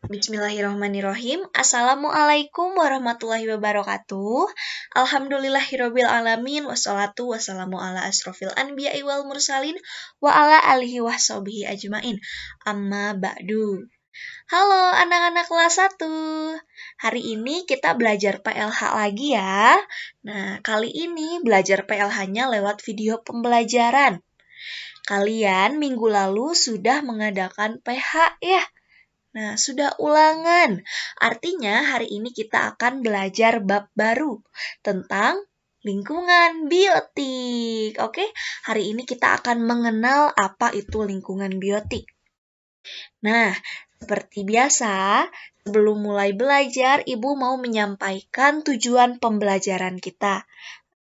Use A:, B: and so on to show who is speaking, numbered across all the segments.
A: Bismillahirrahmanirrahim. Assalamualaikum warahmatullahi wabarakatuh. Alhamdulillahirabbil alamin wassalatu wassalamu ala asrofil anbiya'i wal mursalin wa ala alihi washabihi ajmain. Amma ba'du. Halo anak-anak kelas 1. Hari ini kita belajar PLH lagi ya. Nah, kali ini belajar PLH-nya lewat video pembelajaran. Kalian minggu lalu sudah mengadakan PH ya? Nah, sudah ulangan. Artinya hari ini kita akan belajar bab baru tentang lingkungan biotik. Oke, hari ini kita akan mengenal apa itu lingkungan biotik. Nah, seperti biasa, sebelum mulai belajar, Ibu mau menyampaikan tujuan pembelajaran kita.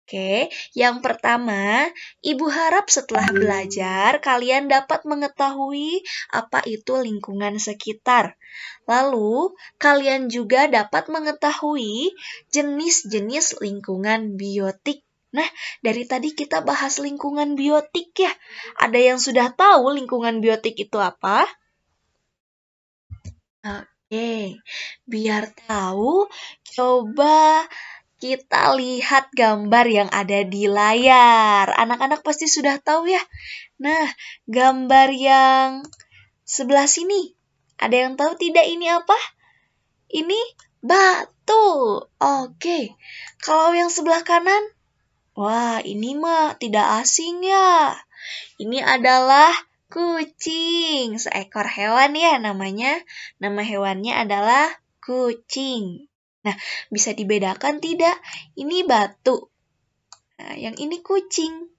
A: Oke, yang pertama, Ibu harap setelah belajar, kalian dapat mengetahui apa itu lingkungan sekitar. Lalu, kalian juga dapat mengetahui jenis-jenis lingkungan biotik. Nah, dari tadi kita bahas lingkungan biotik ya. Ada yang sudah tahu lingkungan biotik itu apa? Oke, biar tahu, coba kita lihat gambar yang ada di layar. Anak-anak pasti sudah tahu ya. Nah, gambar yang sebelah sini. Ada yang tahu tidak ini apa? Ini batu. Oke. Kalau yang sebelah kanan? Wah, ini mah tidak asing ya. Ini adalah kucing. Seekor hewan ya namanya. Nama hewannya adalah kucing. Nah, bisa dibedakan tidak? Ini batu. Nah, yang ini kucing.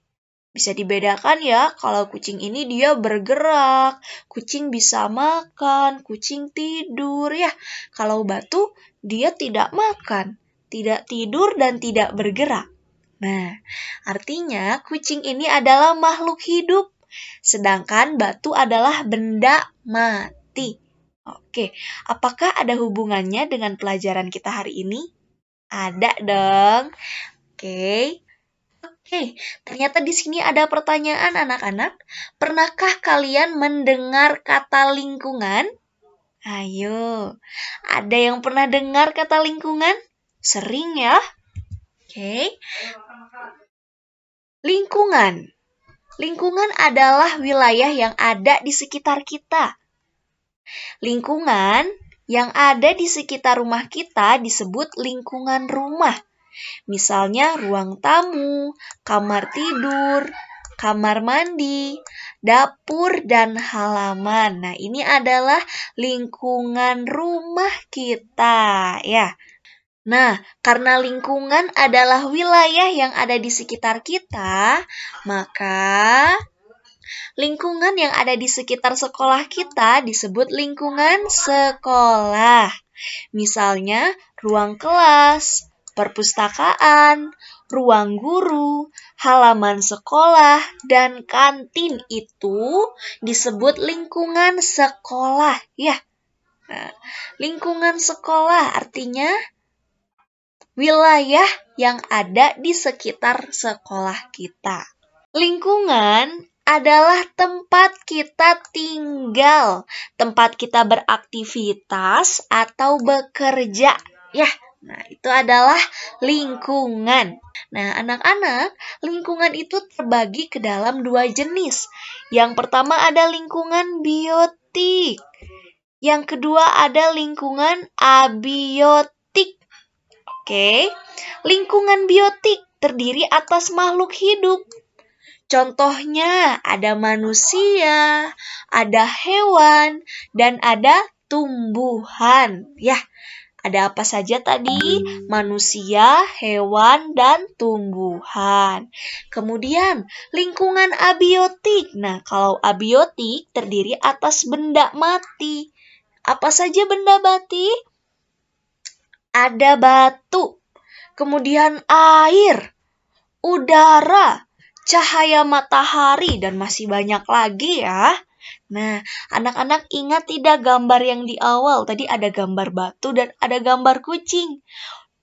A: Bisa dibedakan ya, kalau kucing ini dia bergerak, kucing bisa makan, kucing tidur ya. Kalau batu, dia tidak makan, tidak tidur, dan tidak bergerak. Nah, artinya kucing ini adalah makhluk hidup, sedangkan batu adalah benda mati. Oke, apakah ada hubungannya dengan pelajaran kita hari ini? Ada dong. Oke, ternyata di sini ada pertanyaan anak-anak. Pernahkah kalian mendengar kata lingkungan? Ayo, ada yang pernah dengar kata lingkungan? Sering ya? Oke. Lingkungan. Lingkungan adalah wilayah yang ada di sekitar kita. Lingkungan yang ada di sekitar rumah kita disebut lingkungan rumah. Misalnya ruang tamu, kamar tidur, kamar mandi, dapur, dan halaman. Nah, ini adalah lingkungan rumah kita ya. Nah, karena lingkungan adalah wilayah yang ada di sekitar kita, maka lingkungan yang ada di sekitar sekolah kita disebut lingkungan sekolah. Misalnya, ruang kelas, perpustakaan, ruang guru, halaman sekolah, dan kantin itu disebut lingkungan sekolah ya. Nah, lingkungan sekolah artinya wilayah yang ada di sekitar sekolah kita. Lingkungan adalah tempat kita tinggal, tempat kita beraktivitas atau bekerja ya. Nah, itu adalah lingkungan. Nah, anak-anak, lingkungan itu terbagi ke dalam dua jenis. Yang pertama ada lingkungan biotik. Yang kedua ada lingkungan abiotik. Oke, lingkungan biotik terdiri atas makhluk hidup. Contohnya ada manusia, ada hewan, dan ada tumbuhan. Ya, ada apa saja tadi? Manusia, hewan, dan tumbuhan. Kemudian, lingkungan abiotik. Nah, kalau abiotik terdiri atas benda mati. Apa saja benda mati? Ada batu, kemudian air, udara, cahaya matahari, dan masih banyak lagi ya. Nah, anak-anak ingat tidak gambar yang di awal? Tadi ada gambar batu dan ada gambar kucing.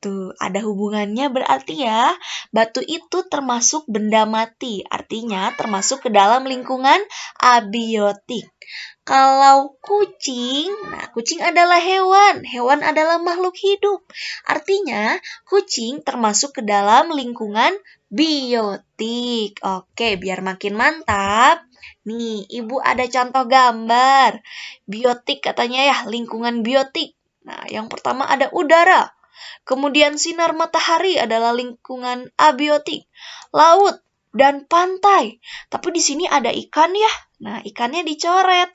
A: Tuh, ada hubungannya berarti ya. Batu itu termasuk benda mati, artinya termasuk ke dalam lingkungan abiotik. Kalau kucing, nah kucing adalah hewan. Hewan adalah makhluk hidup. Artinya, kucing termasuk ke dalam lingkungan biotik. Oke, biar makin mantap. Nih, Ibu ada contoh gambar. Biotik katanya ya, lingkungan biotik. Nah, yang pertama ada udara. Kemudian sinar matahari adalah lingkungan abiotik. Laut dan pantai. Tapi di sini ada ikan ya. Nah, ikannya dicoret.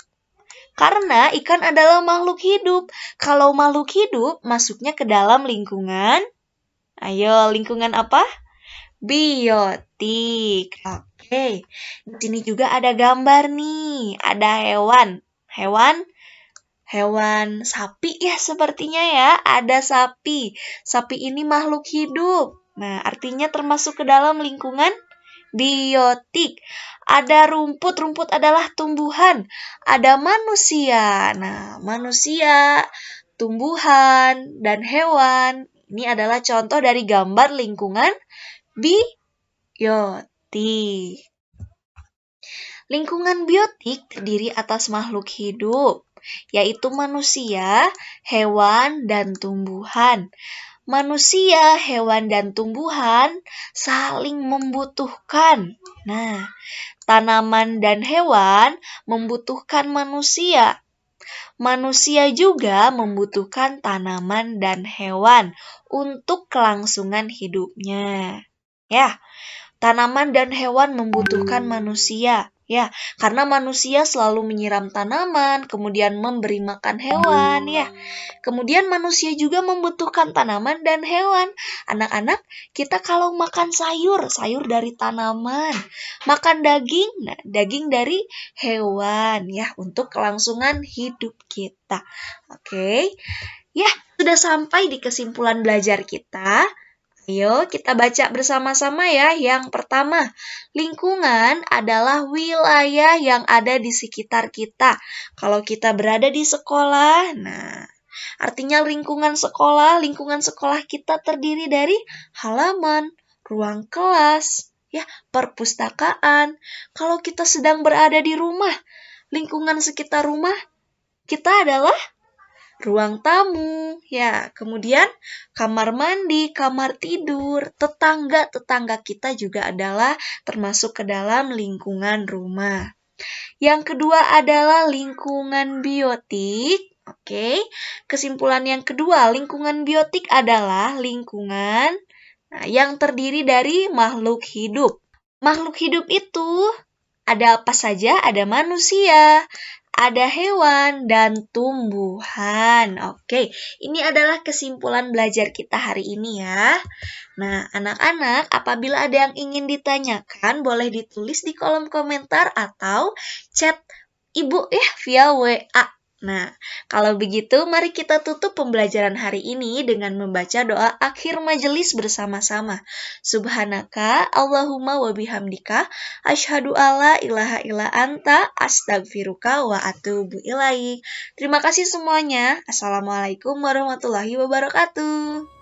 A: Karena ikan adalah makhluk hidup. Kalau makhluk hidup masuknya ke dalam lingkungan. Ayo, lingkungan apa? Biotik. Oke. Di sini juga ada gambar nih. Ada hewan. Hewan sapi ya sepertinya ya. Ada sapi. Sapi ini makhluk hidup. Nah, artinya termasuk ke dalam lingkungan biotik. Ada rumput. Rumput adalah tumbuhan. Ada manusia. Nah, manusia, tumbuhan, dan hewan. Ini adalah contoh dari gambar lingkungan biotik. Lingkungan biotik terdiri atas makhluk hidup, yaitu manusia, hewan, dan tumbuhan. Manusia, hewan, dan tumbuhan saling membutuhkan. Nah, tanaman dan hewan membutuhkan manusia. Manusia juga membutuhkan tanaman dan hewan untuk kelangsungan hidupnya. Ya, tanaman dan hewan membutuhkan manusia. Ya, karena manusia selalu menyiram tanaman, kemudian memberi makan hewan, ya. Kemudian manusia juga membutuhkan tanaman dan hewan. Anak-anak, kita kalau makan sayur, sayur dari tanaman. Makan daging, nah, daging dari hewan, ya, untuk kelangsungan hidup kita. Oke. Ya, sudah sampai di kesimpulan belajar kita. Ayo kita baca bersama-sama ya. Yang pertama, lingkungan adalah wilayah yang ada di sekitar kita. Kalau kita berada di sekolah, nah artinya lingkungan sekolah kita terdiri dari halaman, ruang kelas, ya, perpustakaan. Kalau kita sedang berada di rumah, lingkungan sekitar rumah kita adalah ruang tamu, ya, kemudian kamar mandi, kamar tidur, tetangga-tetangga kita juga adalah termasuk ke dalam lingkungan rumah. Yang kedua adalah lingkungan biotik. Oke, kesimpulan yang kedua, lingkungan biotik adalah lingkungan yang terdiri dari makhluk hidup. Makhluk hidup itu ada apa saja? Ada manusia, ada hewan, dan tumbuhan. Oke, ini adalah kesimpulan belajar kita hari ini ya. Nah, anak-anak, apabila ada yang ingin ditanyakan, boleh ditulis di kolom komentar atau chat Ibu ya via WA. Nah, kalau begitu mari kita tutup pembelajaran hari ini dengan membaca doa akhir majelis bersama-sama. Subhanaka Allahumma wa bihamdika asyhadu alla ilaha illa anta astagfiruka wa atubu ilaik. Terima kasih semuanya. Assalamualaikum warahmatullahi wabarakatuh.